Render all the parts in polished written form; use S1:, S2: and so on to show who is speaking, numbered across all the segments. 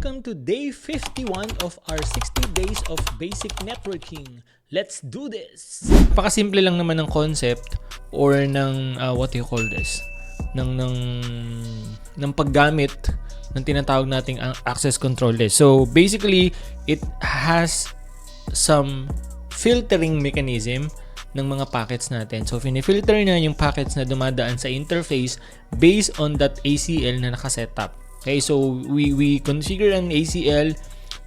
S1: Welcome to day 51 of our 60 days of basic networking. Let's do this! Pakasimple lang naman ng concept or ng what do you call this? ng paggamit ng tinatawag nating access control list. So basically, it has some filtering mechanism ng mga packets natin. So fini-filter niya yung packets na dumadaan sa interface based on that ACL na nakaset up. Okay, so we configure an ACL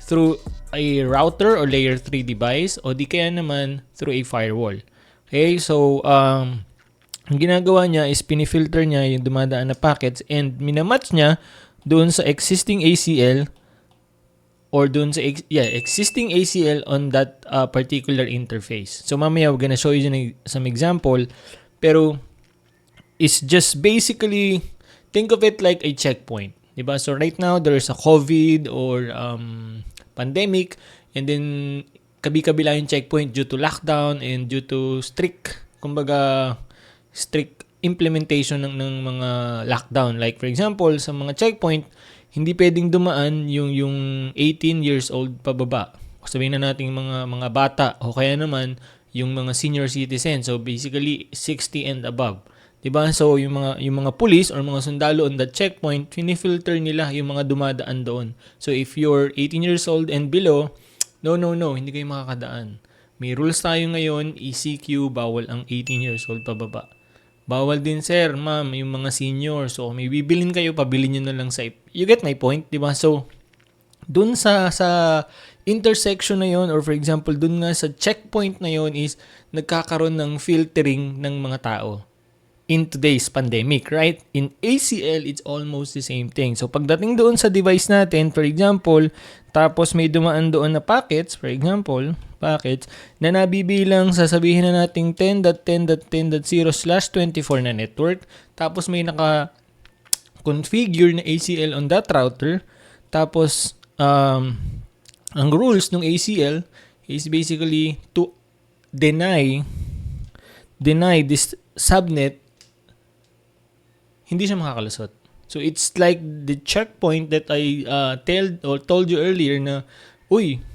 S1: through a router or layer 3 device o di kaya naman through a firewall. Okay, so ang ginagawa niya is pinifilter niya yung dumadaan na packets and minamatch niya doon sa existing ACL or doon sa existing ACL on that particular interface. So mamaya we're gonna show you some example, pero it's just basically think of it like a checkpoint. Diba? So right now, there's a COVID or pandemic, and then kabi-kabila yung checkpoint due to lockdown and due to strict implementation ng mga lockdown. Like for example, sa mga checkpoint, hindi pwedeng dumaan yung 18 years old pababa. Sabihin na natin mga bata o kaya naman yung mga senior citizen. So basically 60 and above. Diba? So, yung mga police or mga sundalo on that checkpoint, finifilter nila yung mga dumadaan doon. So, if you're 18 years old and below, no, hindi kayo makakadaan. May rules tayo ngayon, ECQ, bawal ang 18 years old pababa. Bawal din, sir, ma'am, yung mga senior. So, may bibilin kayo, pabilin nyo na lang sa... You get my point, diba? So, dun sa intersection na yon, or for example, dun nga sa checkpoint na yon is nagkakaroon ng filtering ng mga tao in today's pandemic, right? In ACL, it's almost the same thing. So, pagdating doon sa device natin, for example, tapos may dumaan doon na packets, for example, packets, na nabibilang, sasabihin na natin 10.10.10.0/24 na network, tapos may naka-configure na ACL on that router, tapos, ang rules ng ACL is basically to deny this subnet, hindi siya makakalusot. So, it's like the checkpoint that I told you earlier na, uy,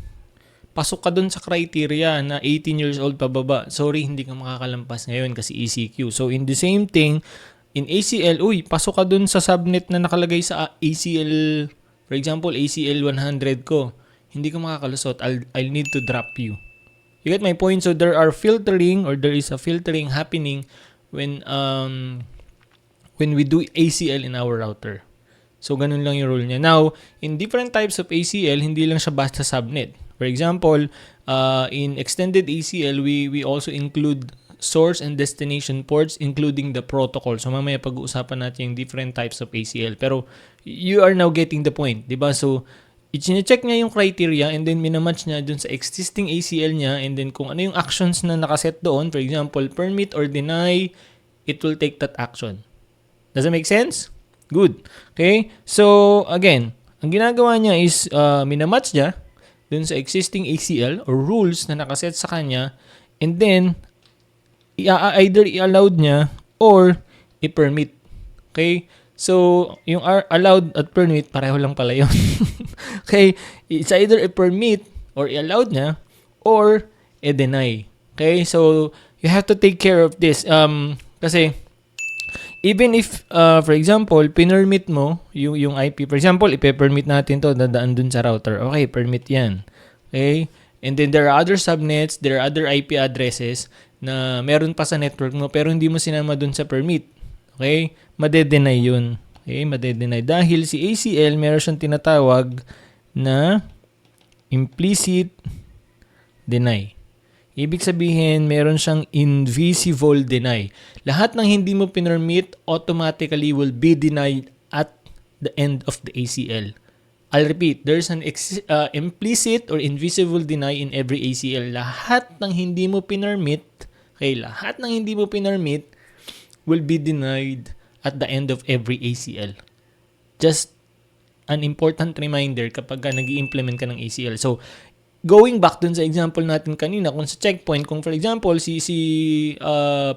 S1: pasok ka dun sa criteria na 18 years old pababa. Sorry, hindi ka makakalampas ngayon kasi ECQ. So, in the same thing, in ACL, uy, pasok ka dun sa subnet na nakalagay sa ACL, for example, ACL 100 ko. Hindi ka makakalusot. I'll need to drop you. You get my point? So, there is a filtering happening when we do ACL in our router. So, ganun lang yung rule niya. Now, in different types of ACL, hindi lang siya basta subnet. For example, in extended ACL, we also include source and destination ports, including the protocol. So, mamaya pag-uusapan natin yung different types of ACL. Pero, you are now getting the point, diba? So, i-check niya yung criteria and then minamatch niya dun sa existing ACL niya, and then kung ano yung actions na nakaset doon, for example, permit or deny, it will take that action. Does that make sense? Good. Okay? So, again, ang ginagawa niya is minamatch niya dun sa existing ACL or rules na nakaset sa kanya, and then either i-allowed niya or i-permit. Okay? So, yung allowed at permit, pareho lang pala yun. Okay? It's either i-permit or i-allowed niya or i-deny. Okay? So, you have to take care of this. Kasi, even if, for example, pinermit mo yung IP, for example, ipe-permit natin to, dadaan dun sa router. Okay, permit yan. Okay? And then there are other subnets, there are other IP addresses na meron pa sa network mo pero hindi mo sinama dun sa permit. Okay? Made-deny yun. Okay? Made-deny. Dahil si ACL, meron siyang tinatawag na implicit deny. Ibig sabihin, meron siyang invisible deny. Lahat ng hindi mo pinermit automatically will be denied at the end of the ACL. I'll repeat, there's an implicit or invisible deny in every ACL. Lahat ng hindi mo pinermit, lahat ng hindi mo pinermit will be denied at the end of every ACL. Just an important reminder kapag nag-i-implement ka ng ACL. So, going back dun sa example natin kanina, kung sa checkpoint, kung for example, si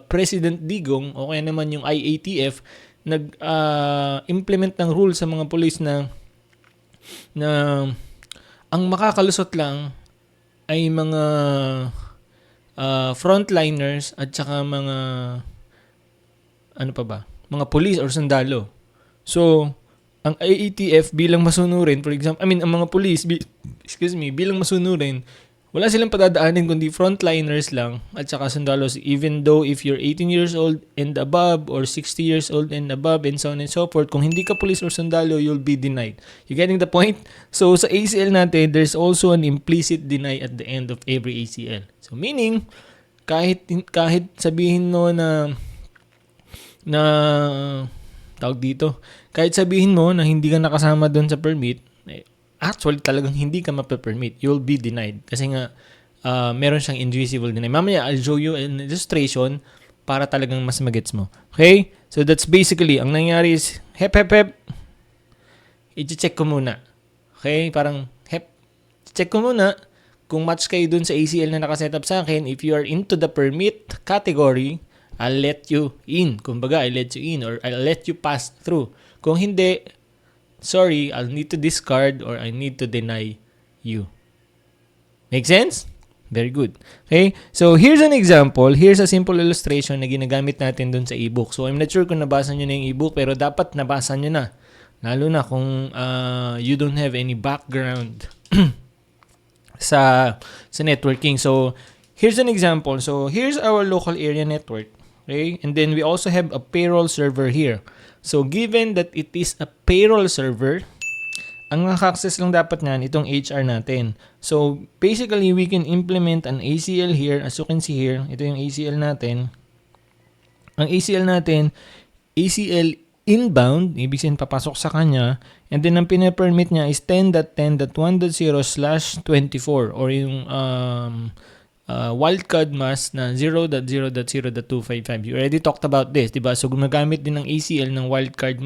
S1: President Digong o kaya naman yung IATF nag-implement ng rule sa mga police na na ang makakalusot lang ay mga frontliners at saka mga ano pa ba? Mga police or sundalo. So, ang AETF bilang masunurin, for example, ang mga police, bilang masunurin, wala silang padadaanin kundi frontliners lang at saka sundalos, even though if you're 18 years old and above or 60 years old and above and so on and so forth, kung hindi ka police or sundalo, you'll be denied. You getting the point? So sa ACL natin, there's also an implicit deny at the end of every ACL. So meaning, kahit sabihin mo na tawag dito, kahit sabihin mo na hindi ka nakasama doon sa permit, actually talagang hindi ka mape-permit. You'll be denied. Kasi nga, meron siyang indivisible deny. Mamaya, I'll show you an illustration para talagang mas magets mo. Okay? So, that's basically, ang nangyari is, hep. I-check ko muna. Okay? Parang, check ko muna kung match kayo dun sa ACL na nakasetup sa akin. If you are into the permit category, I'll let you in. Kumbaga, I'll let you in or I'll let you pass through. Kung hindi, sorry, I'll need to discard or I need to deny you. Make sense? Very good. Okay? So, here's an example. Here's a simple illustration na ginagamit natin dun sa ebook. So, I'm not sure kung nabasa nyo na yung ebook, pero dapat nabasa nyo na. Lalo na kung you don't have any background sa networking. So, here's an example. So, here's our local area network. Okay? And then, we also have a payroll server here. So, given that it is a payroll server, ang naka-access lang dapat niyan itong HR natin. So, basically, we can implement an ACL here. As you can see here, ito yung ACL natin. Ang ACL natin, ACL inbound, ibig sabihin papasok sa kanya. And then, ang pinapermit niya is 10.10.1.0/24 or yung wildcard mask na 0.0.0.255. You already talked about this, diba? So, gumagamit din ng ACL ng wildcard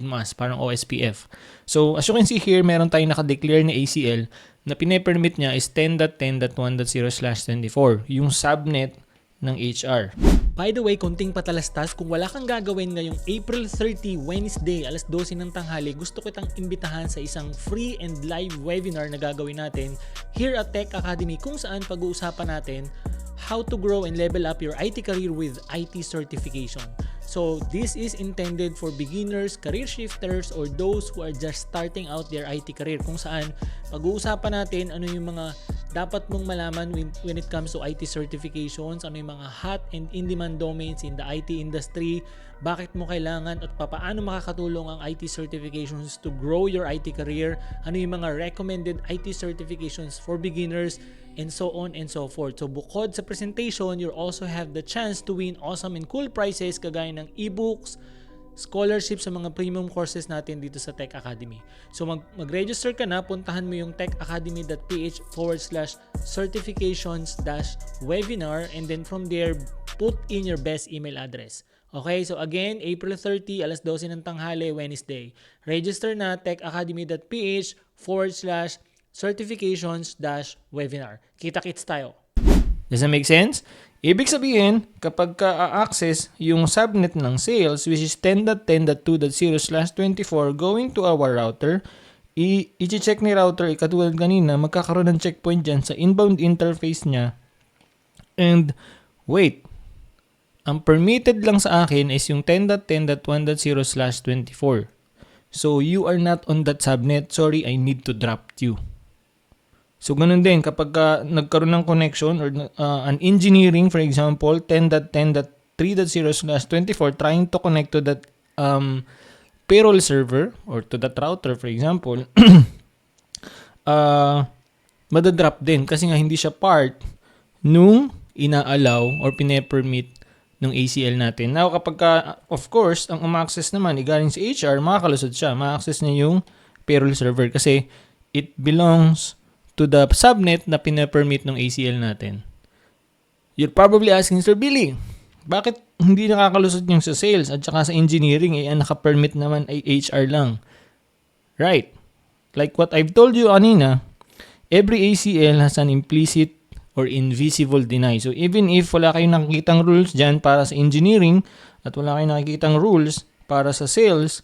S1: mask, parang OSPF. So, as you can see here, meron tayong nakadeclare na ACL na pinapermit niya is 10.10.1.0/24, yung subnet ng HR. By the way, konting patalastas, kung wala kang gagawin ngayong April 30, Wednesday, alas 12 ng tanghali, gusto kitang imbitahan sa isang free and live webinar na gagawin natin here at Tech Academy kung saan pag-uusapan natin how to grow and level up your IT career with IT certification. So, this is intended for beginners, career shifters, or those who are just starting out their IT career. Kung saan, pag-uusapan natin ano yung mga dapat mong malaman when it comes to IT certifications, ano yung mga hot and in-demand domains in the IT industry, bakit mo kailangan at paano makakatulong ang IT certifications to grow your IT career, ano yung mga recommended IT certifications for beginners, and so on and so forth. So, bukod sa presentation, you also have the chance to win awesome and cool prizes kagaya ng ebooks, scholarships sa mga premium courses natin dito sa Tech Academy. So, mag-register ka na, puntahan mo yung techacademy.ph/certifications-webinar and then from there, put in your best email address. Okay, so again, April 30, alas 12 ng tanghali, Wednesday. Register na techacademy.ph/certifications-webinar. Kita-kits tayo. Does that make sense? Ibig sabihin, kapag ka-access yung subnet ng sales, which is 10.10.2.0/24, going to our router, i-check ni router, katulad kanina, magkakaroon ng checkpoint dyan sa inbound interface niya. And, wait, ang permitted lang sa akin is yung 10.10.1.0/24. So, you are not on that subnet. Sorry, I need to drop you. So, ganun din. Kapag nagkaroon ng connection or an engineering, for example, 10.10.3.0/24, trying to connect to that payroll server or to that router, for example, madadrop din kasi nga hindi siya part nung ina-allow or pine-permit ng ACL natin. Now, kapag of course, ang ma-access naman, galing sa HR, makakalusot siya. Ma-access niya yung payroll server kasi it belongs to the subnet na pina-permit ng ACL natin. You're probably asking, Sir Billy, bakit hindi nakakalusot yung sa sales at saka sa engineering, ang naka-permit naman ay HR lang? Right. Like what I've told you kanina, every ACL has an implicit or invisible deny. So, even if wala kayong nakikitang rules dyan para sa engineering at wala kayong nakikitang rules para sa sales,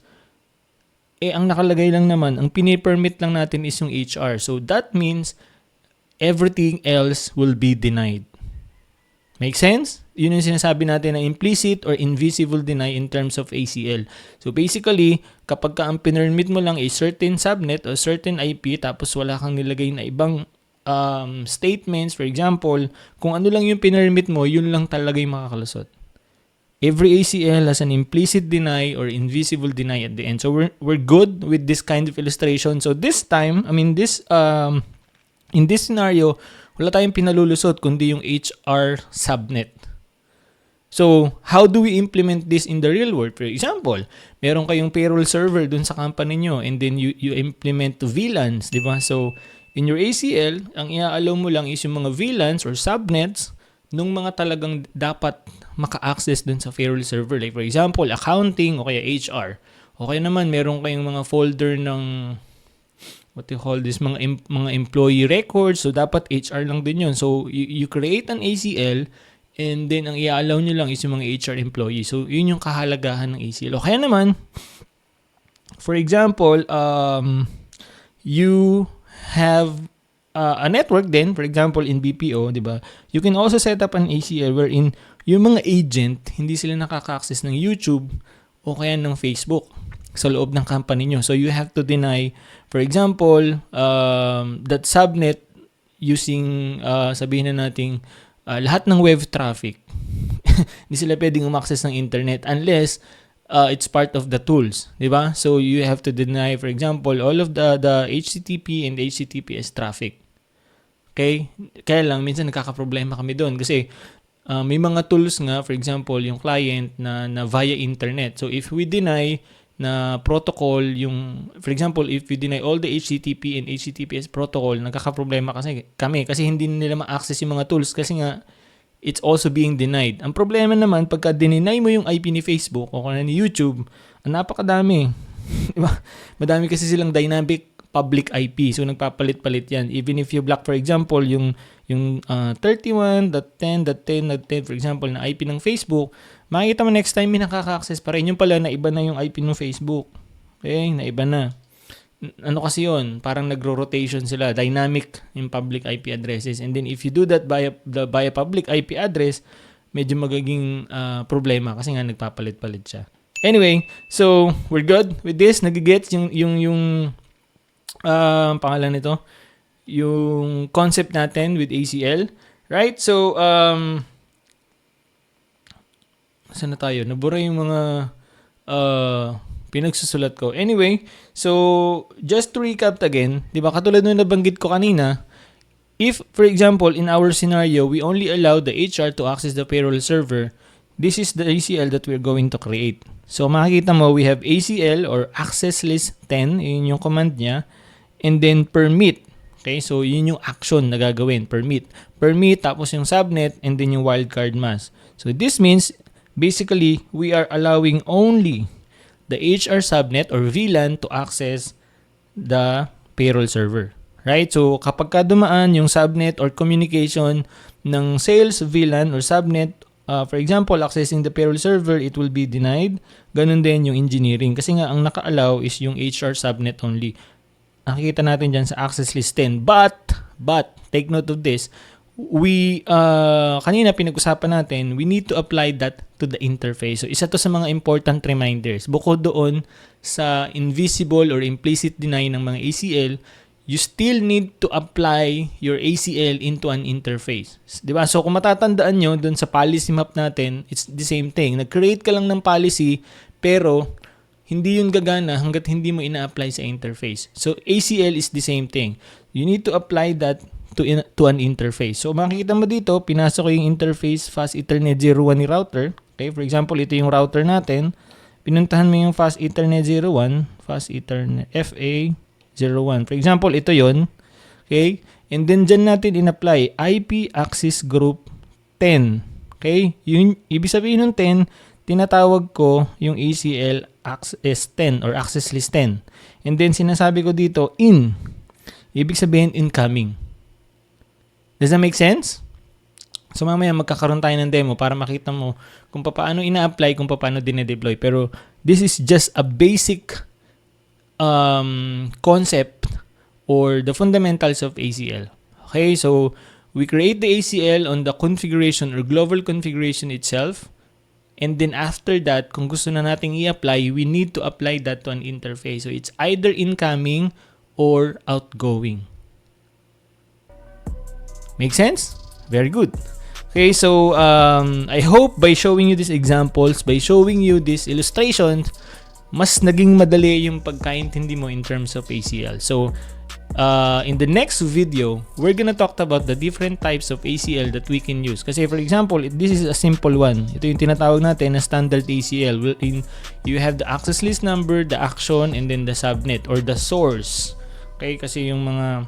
S1: ang nakalagay lang naman, ang pinipermit lang natin is yung HR. So that means everything else will be denied. Make sense? Yun yung sinasabi natin na implicit or invisible deny in terms of ACL. So basically, kapag ang pinermit mo lang a certain subnet or certain IP tapos wala kang nilagay na ibang statements, for example, kung ano lang yung pinermit mo, yun lang talaga yung makakalusot. Every ACL has an implicit deny or invisible deny at the end. So we're good with this kind of illustration. So this time, in this scenario, wala tayong pinalulusot kundi yung HR subnet. So, how do we implement this in the real world? For example, meron kayong payroll server dun sa company nyo and then you implement VLANs, di ba? So, in your ACL, ang i-allow mo lang is yung mga VLANs or subnets nung mga talagang dapat maka-access dun sa payroll server. Like for example, accounting o kaya HR. O kaya naman, meron kayong mga folder ng what you call this, mga employee records. So, dapat HR lang din yun. So, you create an ACL and then ang i-allow nyo lang is yung mga HR employees. So, yun yung kahalagahan ng ACL. O kaya naman, for example, you have a network then, for example, in BPO, di ba? You can also set up an ACL wherein yung mga agent, hindi sila nakaka-access ng YouTube o kaya ng Facebook sa loob ng company nyo. So, you have to deny, for example, that subnet using, sabihin na natin, lahat ng web traffic. Hindi sila pwedeng umaccess ng internet unless it's part of the tools. Diba? So, you have to deny, for example, all of the HTTP and HTTPS traffic. Okay? Kaya lang, minsan nagkakaproblema kami doon kasi may mga tools nga, for example, yung client na via internet. So, if we deny na protocol, yung, for example, if we deny all the HTTP and HTTPS protocol, nagkakaproblema kasi hindi nila ma-access yung mga tools kasi nga, it's also being denied. Ang problema naman, pagka dininay mo yung IP ni Facebook o kung ni YouTube, napakadami. Diba? Madami kasi silang dynamic public IP. So, nagpapalit-palit yan. Even if you block, for example, yung 31.10.10.10, for example, na IP ng Facebook, makikita mo next time may nakaka-access pa rin. Yung pala, naiba na yung IP ng Facebook. Okay? Naiba na. Ano kasi yun? Parang nagro-rotation sila. Dynamic yung public IP addresses. And then, if you do that via public IP address, medyo magiging problema kasi nga nagpapalit-palit siya. Anyway, so, we're good with this. Nagigets yung pangalan nito, yung concept natin with ACL, right? So, saan na tayo? Nabura yung mga pinagsusulat ko. Anyway, so, just to recap again, di ba, katulad nung nabanggit ko kanina, if, for example, in our scenario, we only allow the HR to access the payroll server, this is the ACL that we're going to create. So, makikita mo, we have ACL or access list 10, yun yung command niya, and then permit. Okay, so yun yung action na gagawin. Permit, tapos yung subnet, and then yung wildcard mask. So this means, basically, we are allowing only the HR subnet or VLAN to access the payroll server. Right? So kapag ka dumaan yung subnet or communication ng sales VLAN or subnet, for example, accessing the payroll server, it will be denied. Ganun din yung engineering. Kasi nga, ang naka-allow is yung HR subnet only. Nakikita natin dyan sa access list 10. But, take note of this. We, kanina pinag-usapan natin, we need to apply that to the interface. So, isa to sa mga important reminders. Bukod doon sa invisible or implicit deny ng mga ACL, you still need to apply your ACL into an interface. Diba? So, kung matatandaan nyo, doon sa policy map natin, it's the same thing. Nag-create ka lang ng policy, pero hindi yun gagana hanggat hindi mo ina-apply sa interface. So, ACL is the same thing. You need to apply that to an interface. So, makikita mo dito, pinasok ko yung interface Fast Ethernet 01 ni router. Okay, for example, ito yung router natin. Pinuntahan mo yung Fast Ethernet 01, Fast Ethernet FA01. For example, ito yon. Okay, and then dyan natin in-apply IP Access Group 10. Okay, yung ibig sabihin ng 10, tinatawag ko yung ACL access 10 or access list 10. And then sinasabi ko dito in. Ibig sabihin incoming. Does that make sense? So mamaya magkakaroon tayo ng demo para makita mo kung paano ina-apply, kung paano dinedeploy. Pero this is just a basic concept or the fundamentals of ACL. Okay, so we create the ACL on the configuration or global configuration itself. And then after that, kung gusto na nating i-apply, we need to apply that to an interface. So it's either incoming or outgoing. Make sense? Very good. Okay, so I hope by showing you these examples, by showing you these illustrations, mas naging madali yung pagkaintindi mo in terms of ACL. So in the next video, we're gonna talk about the different types of ACL that we can use. Kasi for example, this is a simple one. Ito yung tinatawag natin na standard ACL. You have the access list number, the action, and then the subnet or the source. Okay, kasi yung mga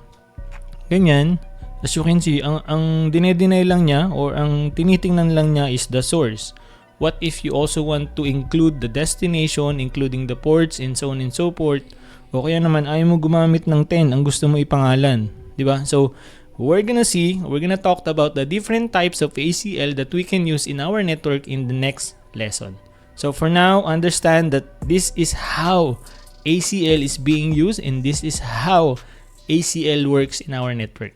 S1: ganyan, as you can see, ang dinedeny lang niya or ang tinitingnan lang niya is the source. What if you also want to include the destination, including the ports, and so on and so forth? O kaya naman, ayaw mo gumamit ng 10, ang gusto mo ipangalan. Diba? So, we're gonna talk about the different types of ACL that we can use in our network in the next lesson. So, for now, understand that this is how ACL is being used and this is how ACL works in our network.